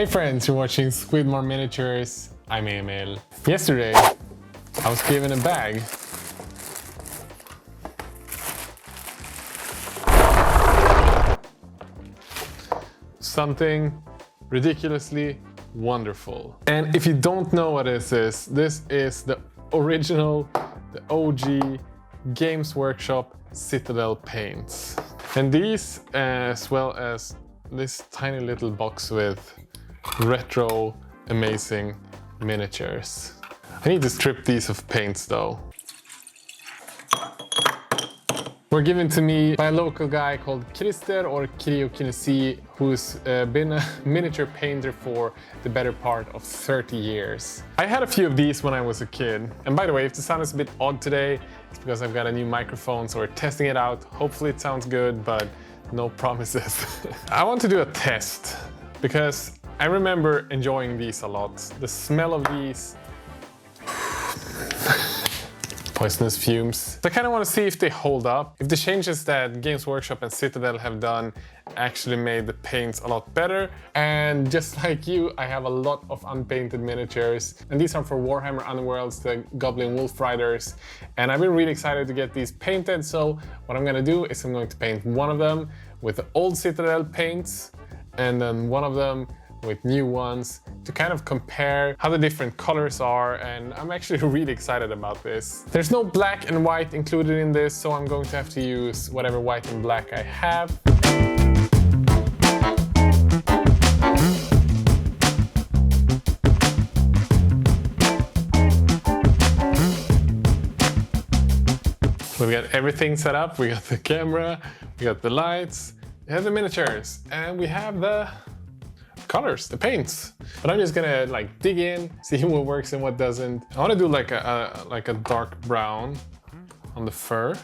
Hey friends, you're watching Squidmar Miniatures. I'm Emil. Yesterday, I was given a bag. Something ridiculously wonderful. And if you don't know what this is the original, the OG Games Workshop Citadel paints. And these, as well as this tiny little box with retro amazing miniatures. I need to strip these of paints though. Were given to me by a local guy called Christer or Kriokinesi, who's been a miniature painter for the better part of 30 years. I had a few of these when I was a kid. And by the way, if the sound is a bit odd today, it's because I've got a new microphone, so we're testing it out. Hopefully it sounds good, but no promises. I want to do a test because I remember enjoying these a lot. The smell of these, poisonous fumes. So I kind of want to see if they hold up. If the changes that Games Workshop and Citadel have done actually made the paints a lot better. And just like you, I have a lot of unpainted miniatures. And these are for Warhammer Underworlds, the Goblin Wolf Riders. And I've been really excited to get these painted. So what I'm going to do is I'm going to paint one of them with the old Citadel paints and then one of them with new ones to kind of compare how the different colors are, and I'm actually really excited about this. There's no black and white included in this, so I'm going to have to use whatever white and black I have. So we got everything set up, we got the camera, we got the lights, we have the miniatures, and we have the colors, the paints. But I'm just gonna like dig in, see what works and what doesn't. I want to do like a dark brown on the fur.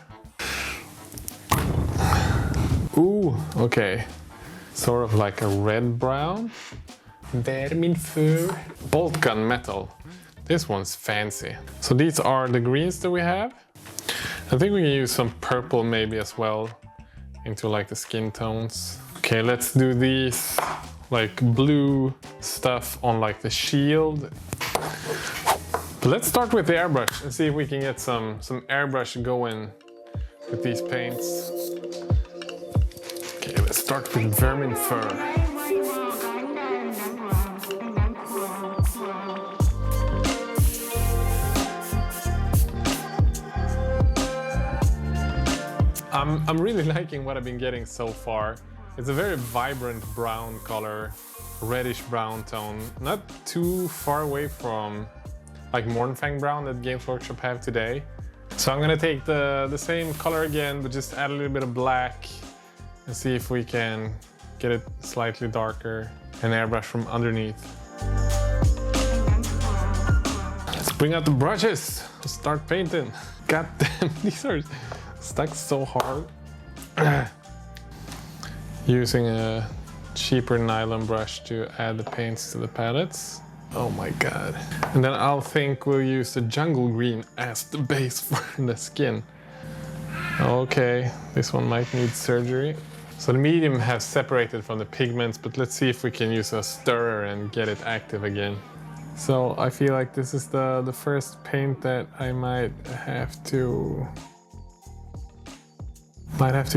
Ooh, okay. Sort of like a red brown. Vermin fur. Bolt gun metal. This one's fancy. So these are the greens that we have. I think we can use some purple maybe as well into like the skin tones. Okay, let's do these like blue stuff on like the shield. But let's start with the airbrush and see if we can get some airbrush going with these paints. Okay, let's start with vermin fur. I'm really liking what I've been getting so far. It's a very vibrant brown color, reddish brown tone, not too far away from like Mornfang brown that Games Workshop have today. So I'm gonna take the same color again, but just add a little bit of black and see if we can get it slightly darker and airbrush from underneath. Let's bring out the brushes, let's start painting. God damn, these are stuck so hard. Using a cheaper nylon brush to add the paints to the palettes. Oh my god. And then I'll think we'll use the jungle green as the base for the skin. Okay, this one might need surgery. So the medium has separated from the pigments, but let's see if we can use a stirrer and get it active again. So I feel like this is the first paint that I might have to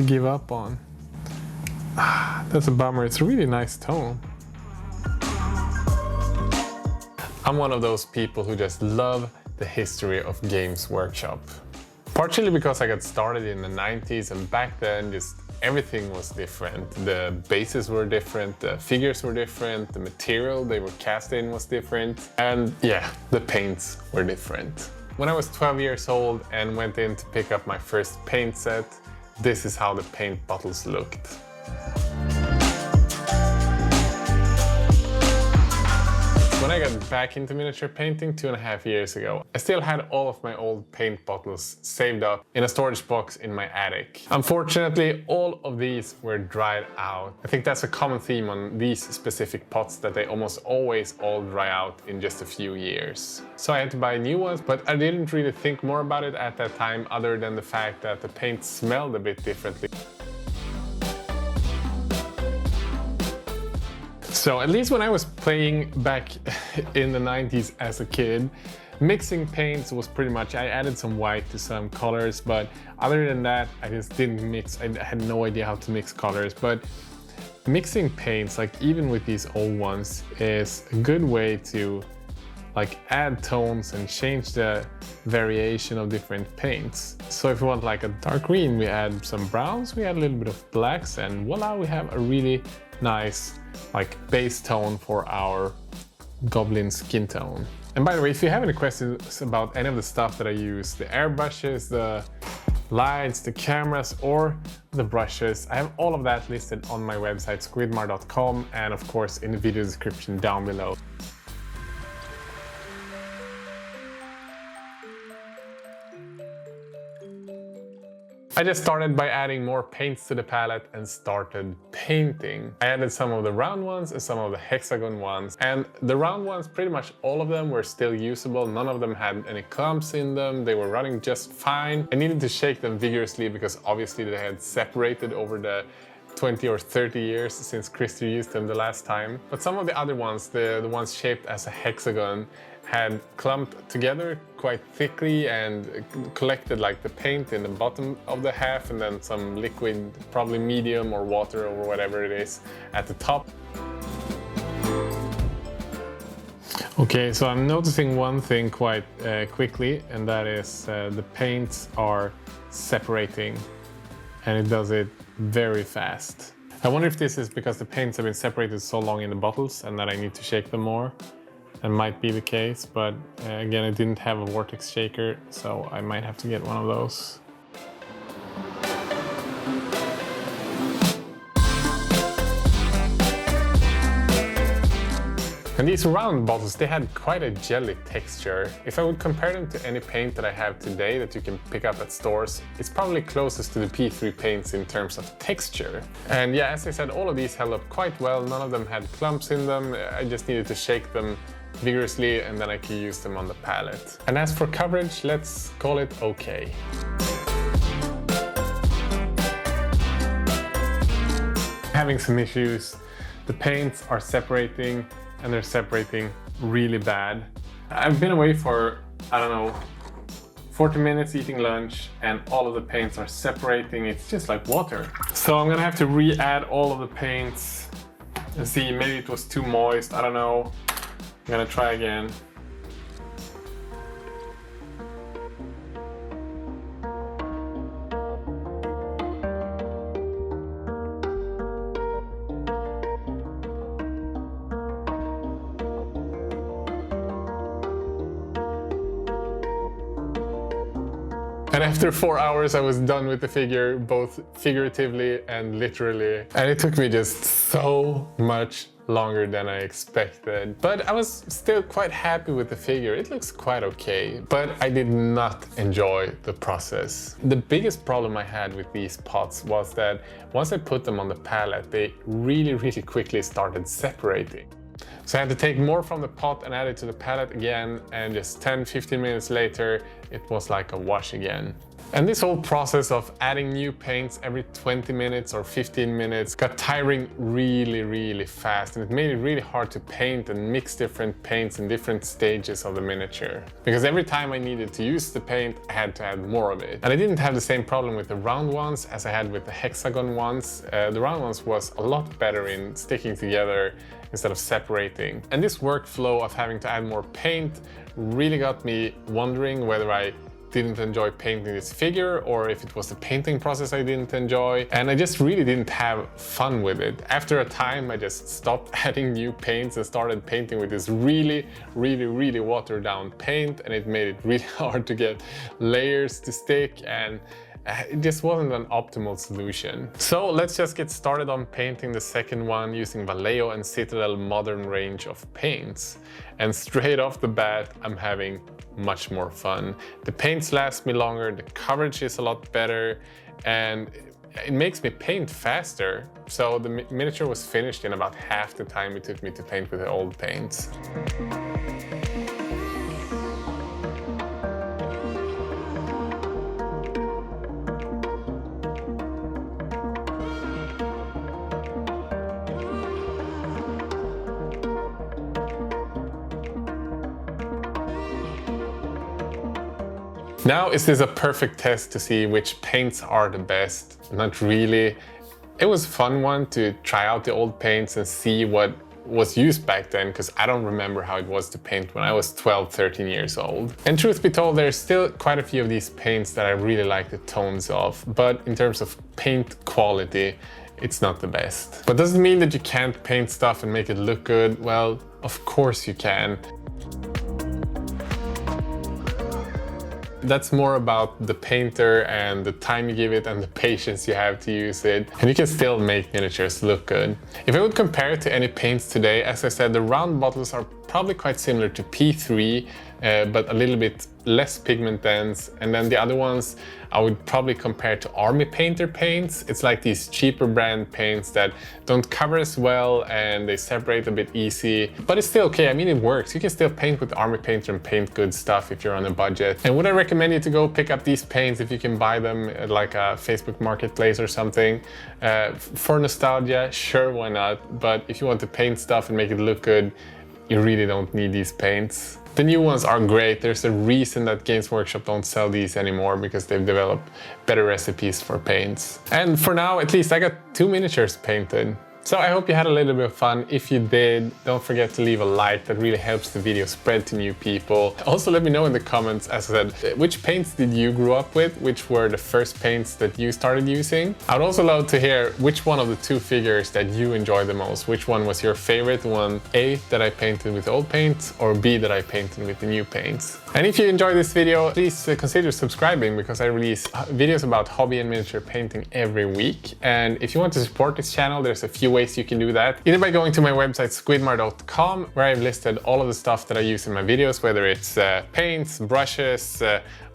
give up on. That's a bummer. It's a really nice tone. I'm one of those people who just love the history of Games Workshop. Partially because I got started in the 90s, and back then just everything was different. The bases were different, the figures were different, the material they were cast in was different, and yeah, the paints were different. When I was 12 years old and went in to pick up my first paint set, this is how the paint bottles looked. When I got back into miniature painting 2.5 years ago, I still had all of my old paint bottles saved up in a storage box in my attic. Unfortunately, all of these were dried out. I think that's a common theme on these specific pots, that they almost always all dry out in just a few years. So I had to buy new ones, but I didn't really think more about it at that time, other than the fact that the paint smelled a bit differently. So at least when I was playing back in the 90s as a kid, mixing paints was pretty much, I added some white to some colors, but other than that, I just didn't mix. I had no idea how to mix colors, but mixing paints, like even with these old ones, is a good way to like add tones and change the variation of different paints. So if we want like a dark green, we add some browns, we add a little bit of blacks, and voila, we have a really nice like base tone for our goblin skin tone. And by the way, if you have any questions about any of the stuff that I use, the airbrushes, the lights, the cameras, or the brushes, I have all of that listed on my website, squidmar.com, and of course in the video description down below. I just started by adding more paints to the palette and started painting. I added some of the round ones and some of the hexagon ones. And the round ones, pretty much all of them were still usable. None of them had any clumps in them. They were running just fine. I needed to shake them vigorously because obviously they had separated over the 20 or 30 years since Christer used them the last time. But some of the other ones, the ones shaped as a hexagon, had clumped together quite thickly and collected like the paint in the bottom of the half and then some liquid, probably medium or water or whatever it is, at the top. Okay, so I'm noticing one thing quite quickly, and that is the paints are separating, and it does it very fast. I wonder if this is because the paints have been separated so long in the bottles and that I need to shake them more. That might be the case, but again, I didn't have a vortex shaker, so I might have to get one of those. And these round bottles, they had quite a jelly texture. If I would compare them to any paint that I have today that you can pick up at stores, it's probably closest to the P3 paints in terms of texture. And yeah, as I said, all of these held up quite well. None of them had clumps in them. I just needed to shake them vigorously and then I could use them on the palette. And as for coverage, let's call it okay. Having some issues. The paints are separating, and they're separating really bad. I've been away for, I don't know, 40 minutes eating lunch, and all of the paints are separating. It's just like water. So I'm gonna have to re-add all of the paints and see, maybe it was too moist, I don't know. I'm gonna try again. And after 4 hours, I was done with the figure, both figuratively and literally. And it took me just so much longer than I expected. But I was still quite happy with the figure. It looks quite okay, but I did not enjoy the process. The biggest problem I had with these pots was that once I put them on the palette, they really quickly started separating. So I had to take more from the pot and add it to the palette again, and just 10-15 minutes later, it was like a wash again. And this whole process of adding new paints every 20 minutes or 15 minutes got tiring really fast, and it made it really hard to paint and mix different paints in different stages of the miniature. Because every time I needed to use the paint, I had to add more of it. And I didn't have the same problem with the round ones as I had with the hexagon ones. The round ones was a lot better in sticking together instead of separating. And this workflow of having to add more paint really got me wondering whether I didn't enjoy painting this figure or if it was the painting process I didn't enjoy. And I just really didn't have fun with it. After a time, I just stopped adding new paints and started painting with this really watered down paint, and it made it really hard to get layers to stick, and it just wasn't an optimal solution. So let's just get started on painting the second one using Vallejo and Citadel modern range of paints. And straight off the bat, I'm having much more fun. The paints last me longer, the coverage is a lot better, and it makes me paint faster. So the miniature was finished in about half the time it took me to paint with the old paints. Now, is this a perfect test to see which paints are the best? Not really. It was a fun one to try out the old paints and see what was used back then, because I don't remember how it was to paint when I was 12, 13 years old. And truth be told, there's still quite a few of these paints that I really like the tones of, but in terms of paint quality, it's not the best. But does it mean that you can't paint stuff and make it look good? Well, of course you can. That's more about the painter and the time you give it and the patience you have to use it. And you can still make miniatures look good. If I would compare it to any paints today, as I said, the round bottles are probably quite similar to P3, but a little bit less pigment dense. And then the other ones I would probably compare to Army Painter paints. It's like these cheaper brand paints that don't cover as well and they separate a bit easy, but it's still okay. I mean, it works. You can still paint with Army Painter and paint good stuff if you're on a budget. And would I recommend you to go pick up these paints if you can buy them at like a Facebook marketplace or something? For nostalgia, sure, why not? But if you want to paint stuff and make it look good, you really don't need these paints. The new ones are great. There's a reason that Games Workshop don't sell these anymore, because they've developed better recipes for paints. And for now, at least, I got 2 miniatures painted. So I hope you had a little bit of fun. If you did, don't forget to leave a like. That really helps the video spread to new people. Also, let me know in the comments, as I said, which paints did you grow up with? Which were the first paints that you started using? I'd also love to hear which one of the 2 figures that you enjoy the most. Which one was your favorite? One A, that I painted with old paints, or B, that I painted with the new paints. And if you enjoyed this video, please consider subscribing, because I release videos about hobby and miniature painting every week. And if you want to support this channel, there's a few ways you can do that. Either by going to my website squidmar.com, where I've listed all of the stuff that I use in my videos, whether it's paints, brushes,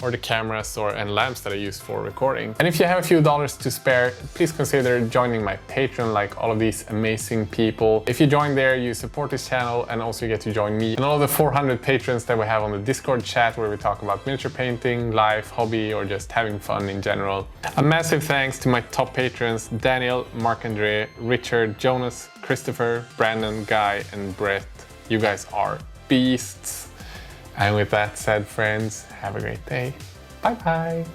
or the cameras and lamps that I use for recording. And if you have a few dollars to spare, please consider joining my Patreon, like all of these amazing people. If you join there, you support this channel, and also you get to join me and all of the 400 patrons that we have on the Discord chat, where we talk about miniature painting, life, hobby, or just having fun in general. A massive thanks to my top patrons: Daniel, Marc-Andre, Richard, Jonas, Christopher, Brandon, Guy, and Brett. You guys are beasts. And with that said, friends, have a great day. Bye bye.